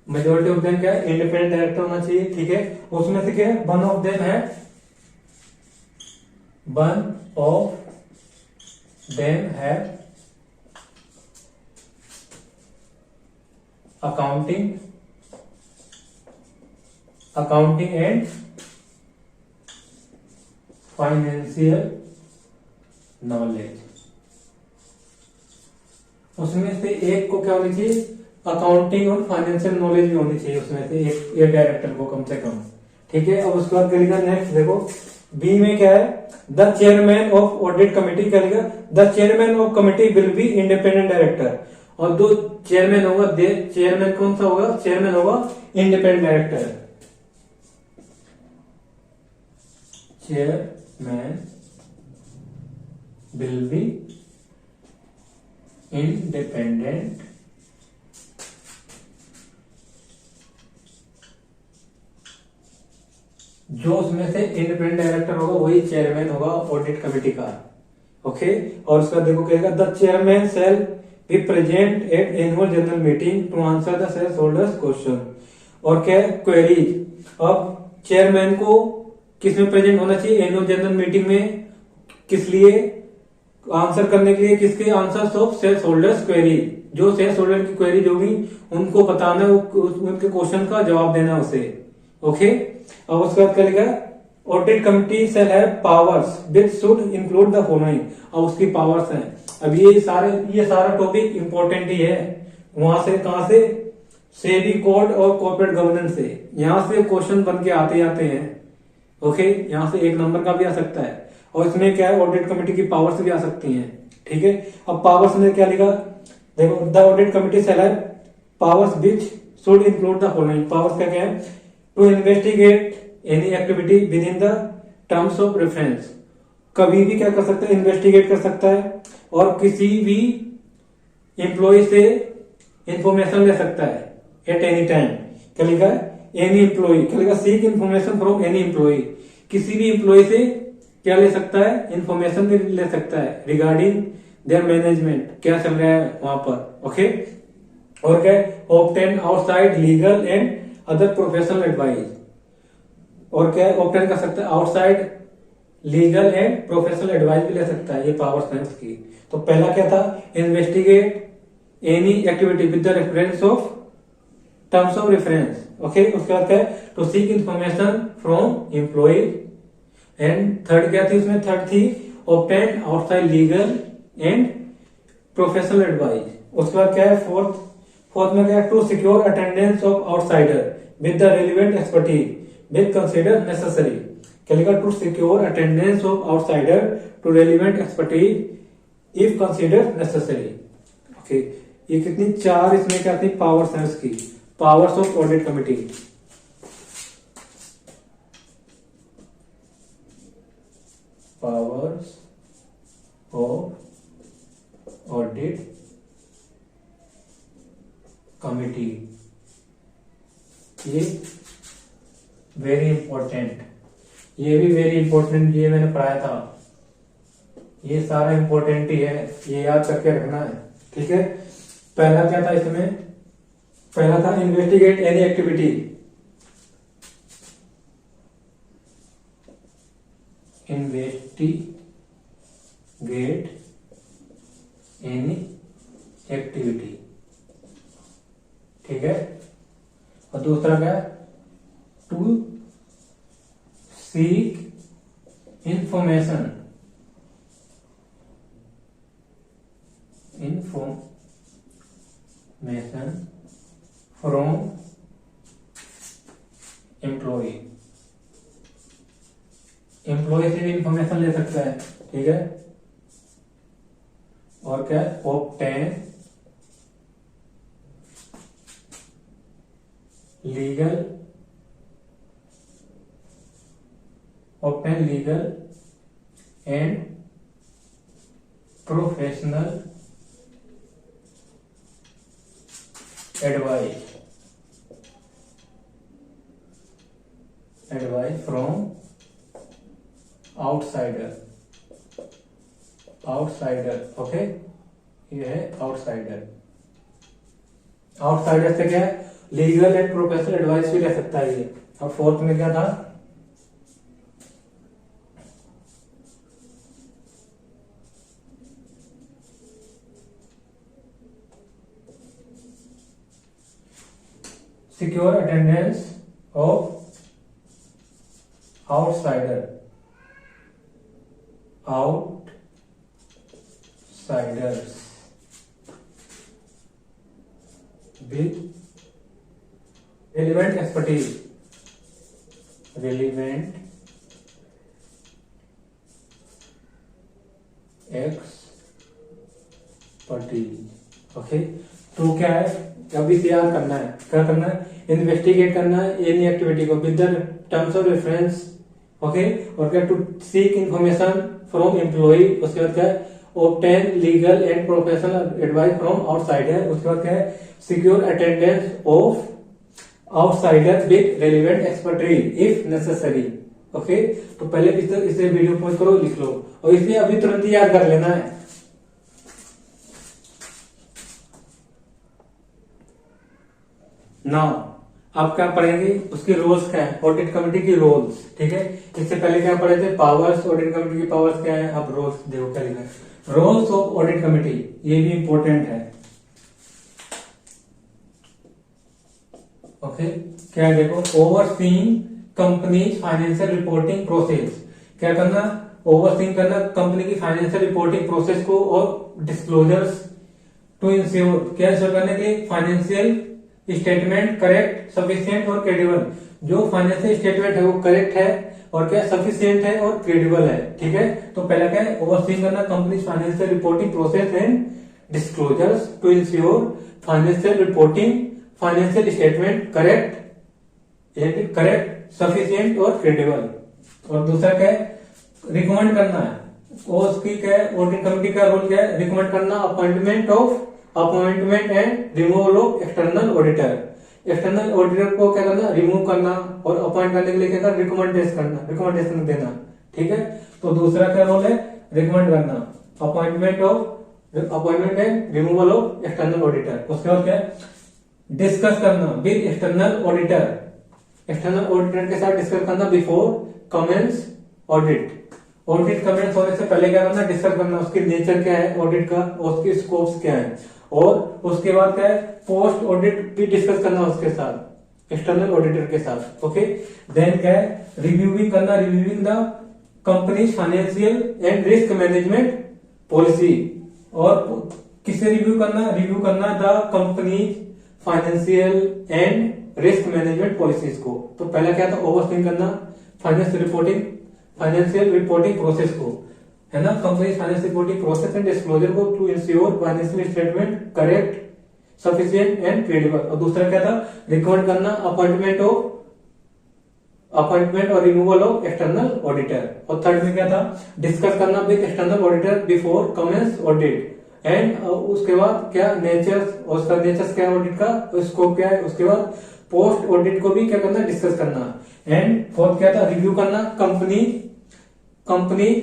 majority of them क्या है, इंडिपेंडेंट डायरेक्टर होना चाहिए, ठीक है। उसमें से क्या है, 1 ऑफ देम है, 1 ऑफ देम है अकाउंटिंग एंड फाइनेंशियल नॉलेज, उसमें से एक को क्या होनी चाहिए, अकाउंटिंग और फाइनेंशियल नॉलेज भी होनी चाहिए, उसमें से एक डायरेक्टर को कम से कम, ठीक है। अब उसके बाद क्या लिखा, नेक्स्ट देखो बी में क्या है, the chairman of audit committee, क्या लिखा, the chairman of committee will be independent director, और दो चेयरमैन होगा, चेयरमैन कौन सा होगा, चेयरमैन होगा independent director, chairman will be independent जो उसमें से इंडिपेंडेंट डायरेक्टर होगा वही चेयरमैन होगा ऑडिट कमेटी का, ओके। और उसका देखो कहेगा, the chairman shall be present at annual general meeting to answer the shareholders question, और क्या क्वेरीज, अब चेयरमैन को किसमें प्रेजेंट होना चाहिए, एनुअल जनरल मीटिंग में, किस लिए, आंसर करने के लिए, किसके, answers of share holders query, जो शेयर होल्डर की क्वेरी होगी उनको बताना, उनके क्वेश्चन का जवाब देना उसे, ओके। अब उसके बाद क्या लिखा, audit committee shall have powers which should include the following, अब उसकी पावर्स हैं। अब ये सारा टॉपिक इंपॉर्टेंट ही है, वहां से कहां से, सेबी कोड और कॉर्पोरेट गवर्नेंस से, यहां से क्वेश्चन बन के आते हैं, ओके। यहां से 1 नंबर का भी आ सकता है, और इसमें क्या है, ऑडिट कमेटी की पावर्स भी आ सकती हैं, ठीक है। अब पावर्स में क्या लिखा, देखो the audit committee shall have powers which should include the following, powers का क्या है, to investigate any activity within the terms of reference, कभी भी क्या कर सकता है, इन्वेस्टिगेट कर सकता है, और किसी भी एम्प्लॉय से इंफॉर्मेशन ले सकता है एट एनी टाइम, क्या लिखा है, एनी एम्प्लॉय, क्या लिखा, seek information from any employee, किसी भी एम्प्लॉय से क्या ले सकता है, इंफॉर्मेशन ले सकता है रिगार्डिंग देयर मैनेजमेंट, क्या चल रहा है वहां पर, ओके। और क्या, obtain outside legal and other professional advice, और क्या ऑब्टेन कर सकता है outside legal and professional advice भी ले सकता है ये पावर साइंस की। तो पहला क्या था, investigate any activity with the reference of terms of reference, okay. उसके बाद क्या है, to seek information from employee, and third क्या थी उसमें, थर्ड थी obtain outside legal and professional advice. उसके बाद क्या है, फोर्थ में क्या है, to secure attendance of outsider with the relevant expertise with consider necessary, क्या लिखा, to secure attendance of outsider to relevant expertise if consider necessary, okay. ये कितनी, चार इसमें क्या थी पावर साइंस की, powers of audit committee. Powers of audit committee, ये वेरी इंपॉर्टेंट, ये भी वेरी इंपॉर्टेंट, ये मैंने पढ़ाया था, ये सारा इंपॉर्टेंट ही है, ये याद करके रखना है, ठीक है। पहला क्या था इसमें, पहला था investigate any activity, investigate any activity, ठीक है। और दूसरा क्या, to seek information from employee, employee से भी इंफॉर्मेशन ले सकता है, ठीक है। और क्या, obtain legal and professional advice from outsider, okay. ये है आउटसाइडर, आउटसाइडर से क्या है, लीगल एंड प्रोफेशनल एडवाइस भी ले सकता है ये। और फोर्थ में क्या था, secure attendance of outsiders with relevant expertise, okay. तो क्या है, अभी तैयार करना है, क्या करना है, इन्वेस्टिगेट करना है एनी एक्टिविटी को with the terms of reference, okay. और क्या, to seek information from employee, उसके बाद क्या है, obtain legal and professional advice from outsider, उसके बाद क्या है, secure attendance of outsider with relevant expertise if necessary, okay. तो पहले इसे वीडियो पॉज करो, लिख लो, और इसे अभी तुरंत याद कर लेना है। नाउ आप क्या पढ़ेंगे, उसके रोल्स क्या है, ऑडिट कमेटी की रोल्स, ठीक है। इससे पहले क्या पढ़े थे, पावर्स, ऑडिट कमेटी की पावर्स क्या है, अब रोल्स देखो क्या लिखा है, रोल्स ऑफ ऑडिट कमेटी, ये भी इंपॉर्टेंट है, ओके। क्या है देखो, overseeing company financial reporting process, क्या करना, ओवरसीइंग करना कंपनी की फाइनेंशियल रिपोर्टिंग प्रोसेस को और डिस्क्लोजर्स, टू इंश्योर, क्या इंश्योर करने के, फाइनेंशियल स्टेटमेंट करेक्ट, सफिशिएंट और क्रेडिबल, जो फाइनेंशियल स्टेटमेंट है वो करेक्ट है और क्या सफिशिएंट है और क्रेडिबल है, ठीक है। तो पहला क्या है, ओवरसीइंग करना company financial reporting process and disclosures to ensure financial reporting, financial statement correct, sufficient और क्रेडिबल। और दूसरा क्या है, रिकमेंड करना है, और उसकी क्या है, ऑडिट कमेटी का रोल क्या है, रिकमेंड करना appointment and removal of external auditor, external auditor को क्या करना, रिमूव करना, और अपॉइंट करने के लिए क्या करना, रिकमेंडेशन देना, ठीक है। तो दूसरा क्या रोल है, रिकमेंड करना, appointment of appointment and removal of external auditor. उसके बाद क्या है, डिस्कस करना with external auditor, external auditor के साथ डिस्कस करना before commence audit. Audit commence होने से पहले क्या करना, डिस्कस करना उसकी नेचर क्या है ऑडिट का, उसकी स्कोप्स क्या है, और उसके बाद क्या है पोस्ट ऑडिट भी डिस्कस करना उसके साथ, एक्सटर्नल ऑडिटर के साथ। ओके, देन क्या है रिव्यूइंग करना, reviewing the company financial and risk management policy. और किसे रिव्यू करना, रिव्यू करना the company financial and risk management policies को। तो पहला क्या था, ओवरसीइंग करना फाइनेंशियल रिपोर्टिंग प्रोसेस को, है ना, company financial reporting process and disclosure को to ensure financial statement correct, sufficient and credible. और दूसरा क्या था, रिकमेंड करना अपॉइंटमेंट और रिमूवल ऑफ एक्सटर्नल ऑडिटर। और थर्ड में क्या था, डिस्कस करना with external auditor before commence audit. And उसके बाद क्या नेचर, उसका नेचर क्या है ऑडिट का, स्कोप क्या है। उसके बाद पोस्ट ऑडिट को भी क्या करना, डिस्कस करना। एंड फोर्थ क्या था, रिव्यू करना company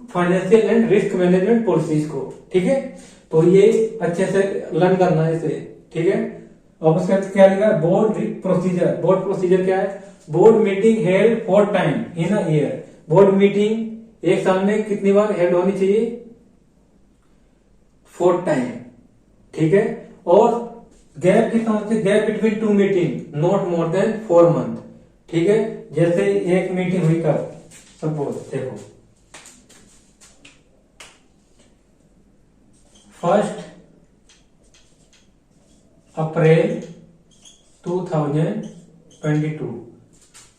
financial and risk management policies को। ठीक है, तो ये अच्छे से लर्न करना है इसे। ठीक है, अब उसके बाद क्या लिखा, बोर्ड प्रोसीजर। बोर्ड प्रोसीजर क्या है, board meeting held 4 time in a year. Board meeting एक साल में कितनी बार हेल्ड होनी चाहिए, 4 टाइम। ठीक है, और गैप कितना होता है, gap between 2 meeting not more than 4 month. ठीक है, जैसे एक मीटिंग हुई कब, सपोज देखो 1 अप्रैल 2022।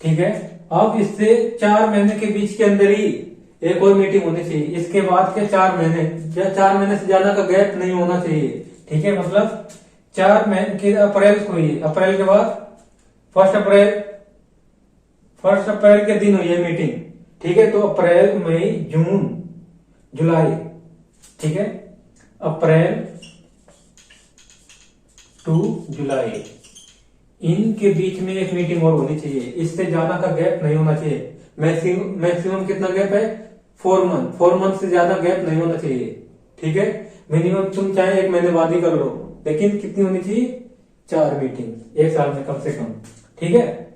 ठीक है, अब इससे 4 महीने के बीच के अंदर ही एक और मीटिंग होनी चाहिए। इसके बाद के 4 महीने या 4 महीने से ज्यादा का गैप नहीं होना चाहिए। ठीक है, मतलब 4 महीने की अप्रैल को ही, अप्रैल के बाद 1 अप्रैल के दिन हुई है मीटिंग। ठीक है, तो अप्रैल मई जून जुलाई, ठीक है, अप्रैल टू जुलाई, इनके बीच में एक मीटिंग और होनी चाहिए। इससे ज्यादा का गैप नहीं होना चाहिए। मैक्सिमम कितना गैप है, 4 मंथ। 4 मंथ से ज्यादा गैप नहीं होना चाहिए। ठीक है, मिनिमम तुम चाहे 1 महीने बाद ही कर लो, लेकिन कितनी होनी चाहिए, 4 मीटिंग एक साल में कम से कम। ठीक है,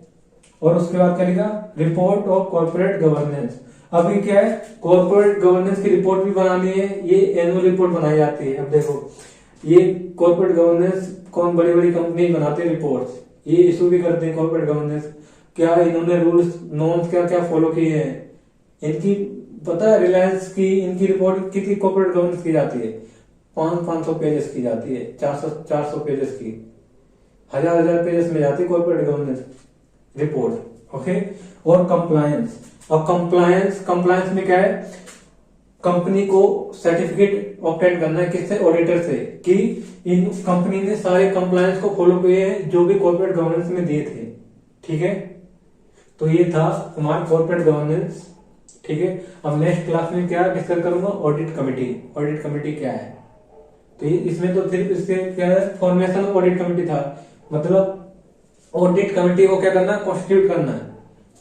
और उसके बाद क्या लिखा, रिपोर्ट ऑफ कॉर्पोरेट गवर्नेंस। अभी क्या है, कॉर्पोरेट गवर्नेंस की रिपोर्ट भी बनानी है। ये एनुअल रिपोर्ट बनाई जाती है। अब देखो, ये कॉर्पोरेट गवर्नेंस कौन, बड़ी बड़ी कंपनी बनाते हैं रिपोर्ट्स, ये इशू भी करते हैं कॉर्पोरेट गवर्नेंस। क्या इन्होंने रूल्स नॉर्म्स क्या क्या फॉलो किए हैं, इनकी पता है, रिलायंस की इनकी रिपोर्ट कितनी कॉर्पोरेट गवर्नेंस की जाती है, 500 पेजेस की जाती है, 400 पेजेस की, हजार पेजेस में जाती है कॉर्पोरेट गवर्नेंस रिपोर्ट। ओके, और कंप्लायंस। और कंप्लायंस में क्या है, कंपनी को सर्टिफिकेट ऑब्टेन करना है, किससे, ऑडिटर से, कि इन कंपनी ने सारे कंप्लायंस को फॉलो किए हैं जो भी कॉर्पोरेट गवर्नेंस में दिए थे। ठीक है, तो ये था हमारा कॉर्पोरेट गवर्नेंस। ठीक है, अब नेक्स्ट क्लास में क्या डिस्कस करूंगा, ऑडिट कमेटी। ऑडिट कमेटी क्या है, तो इसमें तो सिर्फ इसके क्या है, फॉर्मेशन ऑफ ऑडिट कमेटी था, मतलब ऑडिट कमेटी को क्या करना, कॉन्स्टिट्यूट करना है।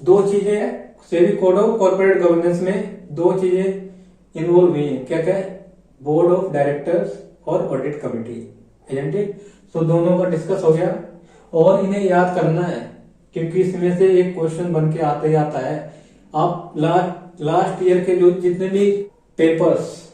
2 चीजें SEBI code of corporate governance में 2 चीजें इन्वॉल्व हुई है, क्या क्या, बोर्ड ऑफ डायरेक्टर्स और ऑडिट कमेटी, isn't it? तो दोनों का डिस्कस हो गया, और इन्हें याद करना है क्योंकि इसमें से एक क्वेश्चन बन के आते ही आता है। आप लास्ट ईयर के जो जितने भी पेपर्स,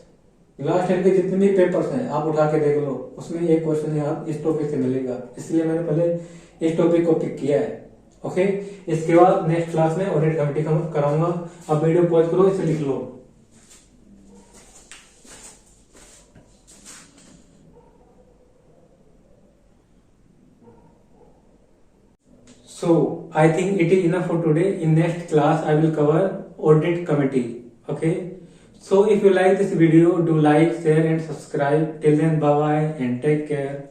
लास्ट ईयर के जितने भी पेपर्स हैं आप उठा के देख लो, उसमें एक क्वेश्चन यहाँ इस टॉपिक से मिलेगा, इसलिए मैंने पहले इस टॉपिक को पिक किया है। ओके, इसके बाद नेक्स्ट क्लास में ऑडिट कमेटी कराऊंगा। अब वीडियो पॉज करो, इसे लिख लो। So I think it is enough for today. In next class I will cover audit committee. Okay, so if you like this video, do like, share and subscribe. Till then, bye bye and take care.